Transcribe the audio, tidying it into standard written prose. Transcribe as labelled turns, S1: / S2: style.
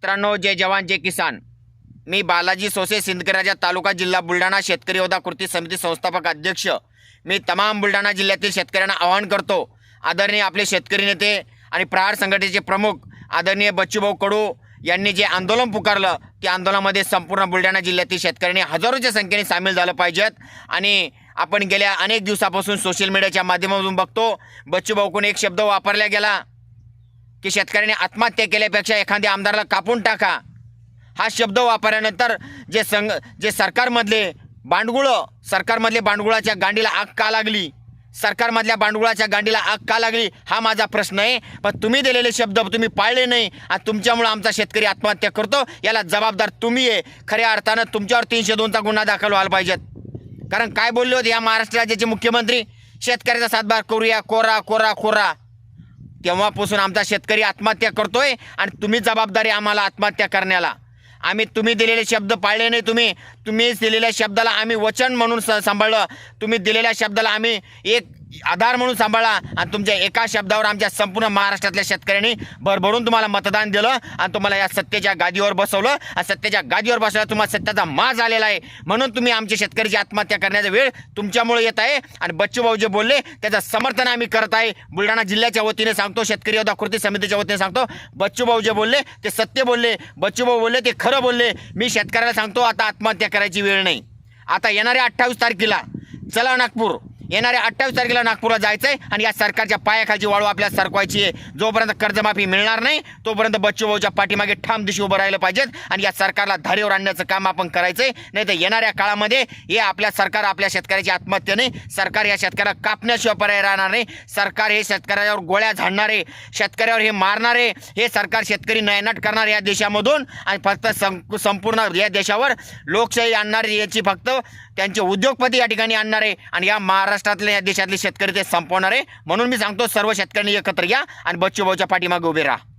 S1: मित्रांनो, जय जवान जय किसान. मी बालाजी सोसे, सिंदखेडराजा तालुका, जिल्हा बुलढाणा, शेतकरी योद्धा कृती समिती संस्थापक अध्यक्ष. मी तमाम बुलढाणा जिल्ह्यातील शेतकऱ्यांना आवाहन करतो, आदरणीय आपले शेतकरी नेते आणि प्रहार संघटनेचे प्रमुख आदरणीय बच्चूभाऊ कडू यांनी जे आंदोलन पुकारलं, त्या आंदोलनामध्ये संपूर्ण बुलढाणा जिल्ह्यातील शेतकऱ्यांनी हजारोच्या संख्येने सामील झालं पाहिजेत. आणि आपण गेल्या अनेक दिवसापासून सोशल मीडियाच्या माध्यमातून बघतो, बच्चूभाऊकडून एक शब्द वापरला गेला की शेतकऱ्यांनी आत्महत्या केल्यापेक्षा एखाद्या आमदाराला कापून टाका. हा शब्द वापरल्यानंतर जे सरकारमधले बांडगुळाच्या गांडीला आग का लागली, सरकारमधल्या बांडगुळाच्या गांडीला आग का लागली, हा माझा प्रश्न आहे. पण तुम्ही दिलेले शब्द तुम्ही पाळले नाही आणि तुमच्यामुळे आमचा शेतकरी आत्महत्या करतो. याला जबाबदार तुम्ही आहे. खऱ्या अर्थानं तुमच्यावर 302चा गुन्हा दाखल व्हायला पाहिजेत. कारण काय बोलले होते या महाराष्ट्र राज्याचे मुख्यमंत्री, शेतकऱ्याचा सातबार करूया, कोरा कोरा कोरा. तेव्हापासून आमचा शेतकरी आत्महत्या करतोय आणि तुम्ही जबाबदारी आम्हाला आत्महत्या करण्याला. तुम्ही दिलेले शब्द पाळले नाही. तुम्ही दिलेल्या शब्दाला आम्ही वचन म्हणून सांभाळलं. तुम्ही दिलेल्या शब्दाला आम्ही एक आधार म्हणून सांभाळला आणि तुमच्या एका शब्दावर आमच्या संपूर्ण महाराष्ट्रातल्या शेतकऱ्यांनी भरभरून तुम्हाला मतदान दिलं आणि तुम्हाला या सत्तेच्या गादीवर बसवलं. आणि सत्तेच्या गादीवर बसवलं तुम्हाला सत्याचा माज आलेला आहे. म्हणून तुम्ही आमच्या शेतकऱ्याची आत्महत्या करण्याचा वेळ तुमच्यामुळे येत आहे. आणि बच्चूभाऊ जे बोलले त्याचं समर्थन आम्ही करत आहे. बुलढाणा जिल्ह्याच्या वतीने सांगतो, शेतकरी योद्धा कृती समितीच्या वतीने सांगतो, बच्चूभाऊ जे बोलले ते सत्य बोलले. बच्चूभाऊ बोलले ते खरं बोलले. मी शेतकऱ्याला सांगतो, आता आत्महत्या करायची वेळ नाही. आता येणाऱ्या 28 तारखेला चला नागपूर, येणाऱ्या 28 तारखेला नागपूरला जायचं आहे आणि या सरकारच्या पायाखालची वाळू आपल्याला सरकवायची आहे. जोपर्यंत कर्जमाफी मिळणार नाही तोपर्यंत बच्चूभाऊच्या पाठीमागे ठाम दिशा उभं राहिलं पाहिजेत आणि या सरकारला धारेवर आणण्याचं काम आपण करायचं आहे. नाही तर येणाऱ्या काळामध्ये हे आपल्या सरकार आपल्या शेतकऱ्याची आत्महत्या नाही, सरकार या शेतकऱ्याला कापण्याशिवाय पर्याय राहणार नाही. सरकार हे शेतकऱ्यावर गोळ्या झाडणारे, शेतकऱ्यावर हे मारणारे, हे सरकार शेतकरी नायनाट करणार या देशामधून आणि फक्त संपूर्ण या देशावर लोकशाही आणणार, याची फक्त त्यांचे उद्योगपती या ठिकाणी आणणार आहे आणि या महाराष्ट्रातले या देशातले शेतकरी ते संपवणार आहे. म्हणून मी सांगतो, सर्व शेतकऱ्यांनी एकत्र या आणि बच्चूभाऊच्या पाठीमागे उभे राहा.